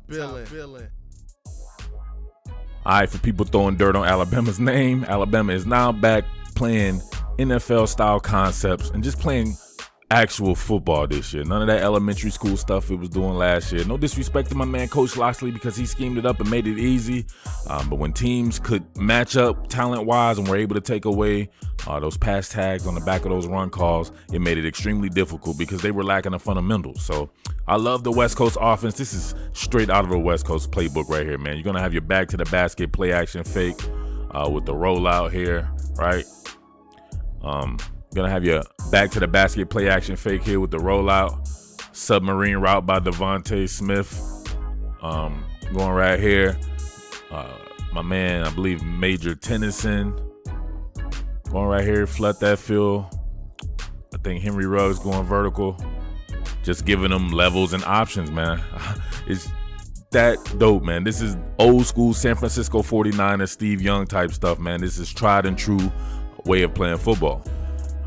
Billin. All right, for people throwing dirt on Alabama's name, Alabama is now back playing NFL-style concepts and just playing actual football this year. None of that elementary school stuff it was doing last year. No disrespect to my man Coach Loxley because he schemed it up and made it easy. But when teams could match up talent-wise and were able to take away those pass tags on the back of those run calls, it made it extremely difficult because they were lacking the fundamentals. So I love the West Coast offense. This is straight out of the West Coast playbook right here, man. You're going to have your back to the basket play action fake with the rollout here, right? Gonna have your back to the basket play action fake here with the rollout. Submarine route by Devontae Smith. Going right here. My man, I believe Major Tennyson. Going right here, flood that field. I think Henry Ruggs going vertical. Just giving them levels and options, man. It's that dope, man. This is old school San Francisco 49ers Steve Young type stuff, man. This is tried and true way of playing football.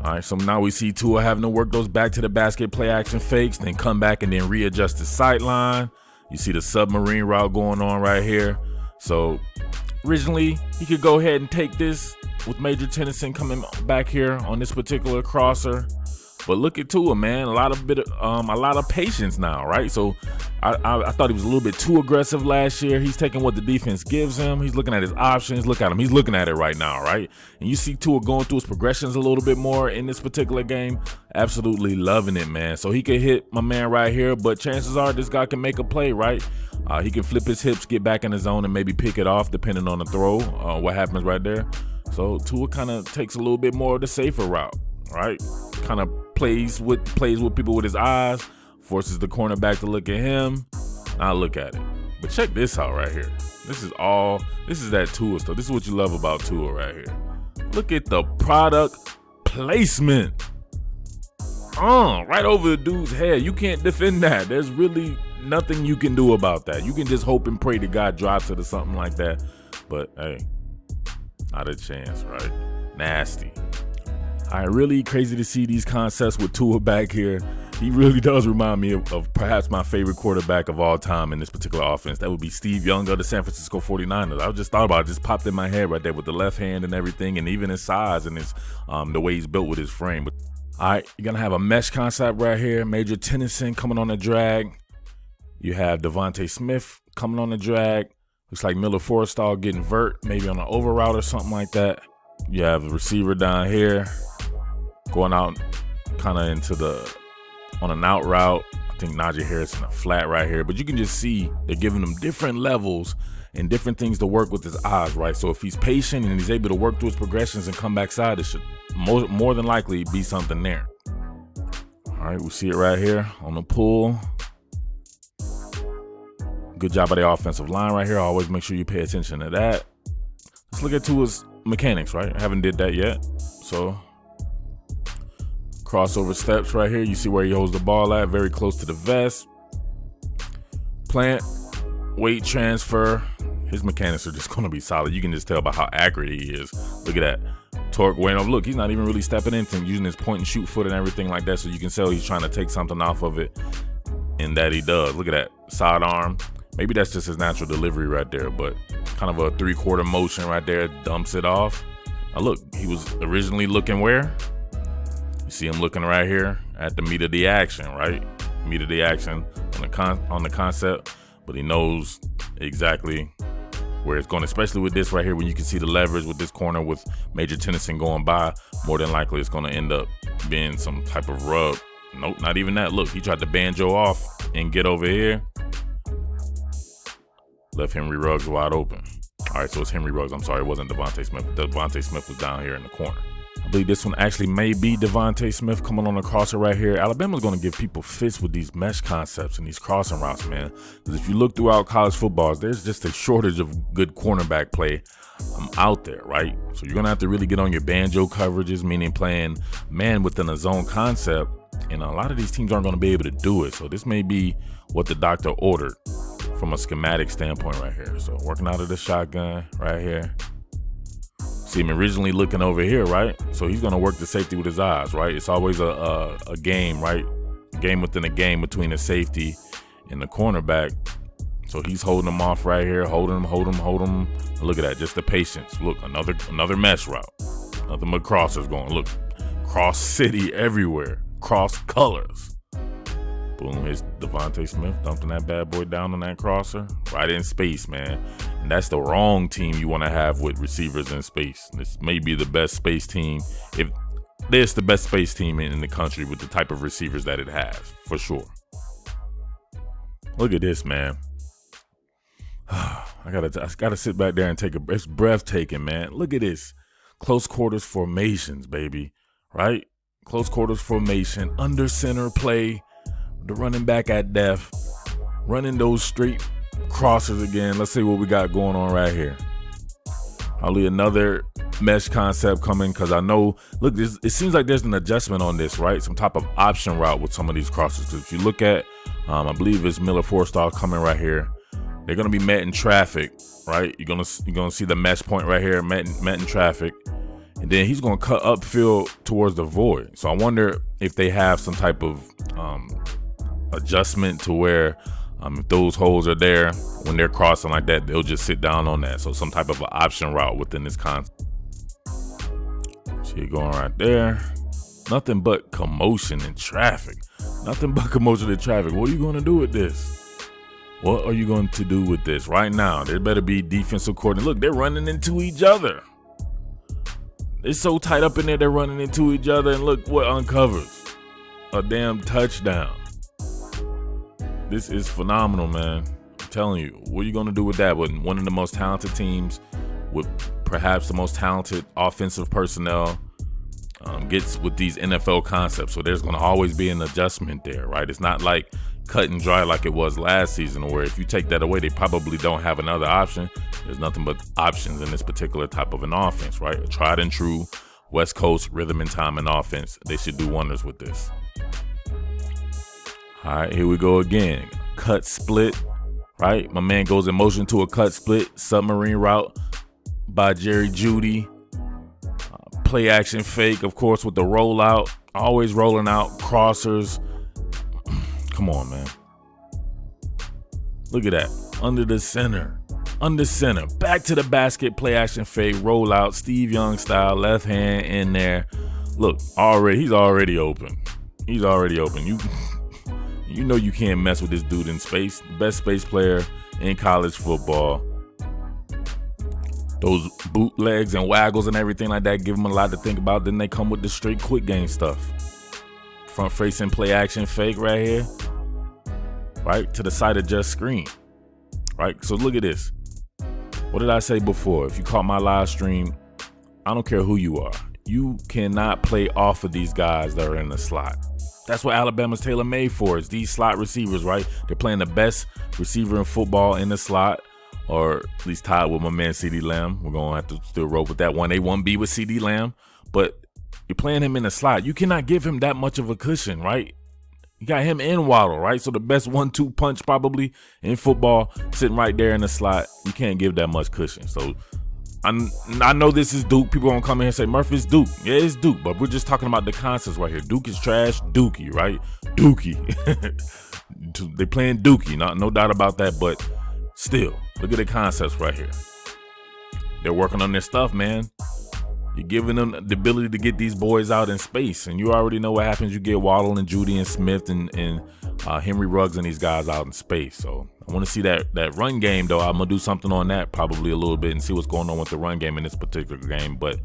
All right, so now we see Tua having to work those back to the basket play action fakes, then come back and then readjust the sight line. You see the submarine route going on right here. So originally he could go ahead and take this with Major Tennyson coming back here on this particular crosser. But look at Tua, man. A lot of patience now, right? So I thought he was a little bit too aggressive last year. He's taking what the defense gives him. He's looking at his options. Look at him. He's looking at it right now, right? And you see Tua going through his progressions a little bit more in this particular game. Absolutely loving it, man. So he could hit my man right here, but chances are this guy can make a play, right? He can flip his hips, get back in the zone, and maybe pick it off depending on the throw, what happens right there. So Tua kind of takes a little bit more of the safer route, right? Kind of plays with people with his eyes, forces the cornerback to look at him. Now look at it. But check this out right here. This is that Tua stuff. This is what you love about Tua right here. Look at the product placement. Right over the dude's head. You can't defend that. There's really nothing you can do about that. You can just hope and pray that God drops it or something like that. But hey, not a chance, right? Nasty. All right, really crazy to see these concepts with Tua back here. He really does remind me of perhaps my favorite quarterback of all time in this particular offense. That would be Steve Young of the San Francisco 49ers. I just thought about it. Just popped in my head right there with the left hand and everything, and even his size and his the way he's built with his frame. But all right, you're going to have a mesh concept right here. Major Tennyson coming on the drag. You have Devontae Smith coming on the drag. Looks like Miller Forrestall getting vert, maybe on an over route or something like that. You have the receiver down here going out kind of on an out route. I think Najee Harris in a flat right here. But you can just see they're giving him different levels and different things to work with his eyes, right? So if he's patient and he's able to work through his progressions and come backside, it should more than likely be something there. All right, we see it right here on the pull. Good job by the offensive line right here. Always make sure you pay attention to that. Let's look at Tua's mechanics, right? I haven't did that yet. So crossover steps right here. You see where he holds the ball at, very close to the vest. Plant, weight transfer. His mechanics are just going to be solid. You can just tell by how accurate he is. Look at that. Torque weighing off. Look, he's not even really stepping into using his point and shoot foot and everything like that. So you can tell he's trying to take something off of it. And that he does. Look at that. Sidearm. Maybe that's just his natural delivery right there. But kind of a 3/4 motion right there. Dumps it off. Now look, he was originally looking where? You see him looking right here at the meat of the action, right? Meat of the action on the concept, but he knows exactly where it's going, especially with this right here when you can see the leverage with this corner with Major Tennyson going by. More than likely it's going to end up being some type of rub. Nope, not even that. Look, he tried to banjo off and get over here. Left Henry Ruggs wide open. All right, so it's Henry Ruggs. I'm sorry, it wasn't Devontae Smith. Devontae Smith was down here in the corner. I believe this one actually may be Devontae Smith coming on the crosser right here. Alabama's going to give people fits with these mesh concepts and these crossing routes, man. Because if you look throughout college football, there's just a shortage of good cornerback play out there, right? So you're going to have to really get on your banjo coverages, meaning playing man within a zone concept. And a lot of these teams aren't going to be able to do it. So this may be what the doctor ordered from a schematic standpoint right here. So working out of the shotgun right here. See him originally looking over here, right? So he's going to work the safety with his eyes, right? It's always a game, right? Game within a game between the safety and the cornerback. So he's holding them off right here, holding them. Look at that, just the patience. Look, another mesh route. Nothing but crossers going. Look, cross city everywhere, cross colors. Boom, here's Devontae Smith dumping that bad boy down on that crosser. Right in space, man. And that's the wrong team you want to have with receivers in space. This may be the best space team. If there's the best space team in the country with the type of receivers that it has, for sure. Look at this, man. I gotta sit back there and take a breath. It's breathtaking, man. Look at this. Close quarters formations, baby. Right? Close quarters formation. Under center play. The running back at depth, running those straight crossers again. Let's see what we got going on right here. Probably another mesh concept coming because I know, look, it seems like there's an adjustment on this, right? Some type of option route with some of these crossers. Because if you look at, I believe it's Miller Forstall coming right here. They're going to be met in traffic, right? You're gonna see the mesh point right here, met in traffic. And then he's going to cut upfield towards the void. So I wonder if they have some type of adjustment to where if those holes are there when they're crossing like that, they'll just sit down on that. So some type of an option route within this concept. See it going right there. Nothing but commotion in traffic. Nothing but commotion in traffic. What are you going to do with this? What are you going to do with this right now? There better be defensive coordinator. Look, they're running into each other. It's so tight up in there, they're running into each other. And look what uncovers. A damn touchdown. This is phenomenal, man. I'm telling you, what are you going to do with that? When one of the most talented teams with perhaps the most talented offensive personnel gets with these NFL concepts. So there's going to always be an adjustment there, right? It's not like cut and dry like it was last season, where if you take that away, they probably don't have another option. There's nothing but options in this particular type of an offense, right? A tried and true West Coast rhythm and time and offense. They should do wonders with this. All right, here we go again. Cut split, right? My man goes in motion to a cut split. Submarine route by Jerry Jeudy. Play action fake, of course, with the rollout. Always rolling out crossers. Come on, man. Look at that. Under the center. Under center. Back to the basket. Play action fake. Rollout. Steve Young style. Left hand in there. Look, he's already open. He's already open. You know you can't mess with this dude in space. Best space player in college football. Those bootlegs and waggles and everything like that give him a lot to think about. Then they come with the straight quick game stuff. Front facing play action fake right here. Right to the side of just screen. Right. So look at this. What did I say before? If you caught my live stream, I don't care who you are. You cannot play off of these guys that are in the slot. That's what Alabama's tailor-made for. Is these slot receivers, right? They're playing the best receiver in football in the slot, or at least tied with my man CeeDee Lamb. We're going to have to still roll with that 1A, 1B with CeeDee Lamb. But you're playing him in the slot. You cannot give him that much of a cushion, right? You got him in Waddle, right? So the best 1-2 punch probably in football sitting right there in the slot. You can't give that much cushion. So I know this is Duke. People gonna come in and say, Murph, it's Duke. Yeah, it's Duke, but we're just talking about the concepts right here. Duke is trash. Dookie, right? Dookie. They playing Dookie, no doubt about that, but still, look at the concepts right here. They're working on their stuff, man. You're giving them the ability to get these boys out in space, and you already know what happens. You get Waddle and Jeudy and Smith and Henry Ruggs and these guys out in space. So I want to see that run game, though. I'm going to do something on that probably a little bit and see what's going on with the run game in this particular game. But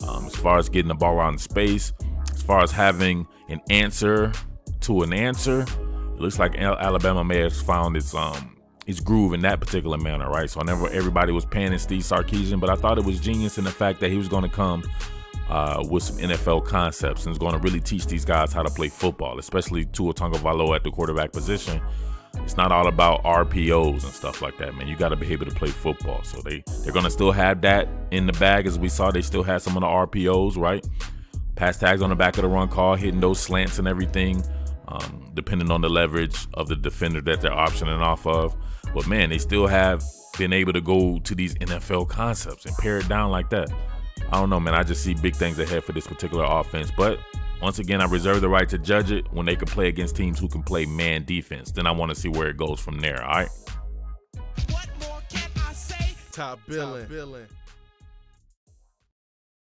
as far as getting the ball out in space, as far as having an answer to an answer, it looks like Alabama may have found its groove in that particular manner, right? So I never everybody was panning Steve Sarkisian, but I thought it was genius in the fact that he was going to come with some NFL concepts and is going to really teach these guys how to play football, especially Tua Tagovailoa at the quarterback position. It's not all about RPOs and stuff like that, man. You got to be able to play football. So they're going to still have that in the bag. As we saw, they still had some of the RPOs, right? Pass tags on the back of the run call, hitting those slants and everything, depending on the leverage of the defender that they're optioning off of. But, man, they still have been able to go to these NFL concepts and pare it down like that. I don't know, man. I just see big things ahead for this particular offense. But once again, I reserve the right to judge it when they can play against teams who can play man defense. Then I want to see where it goes from there, all right? Top Billin.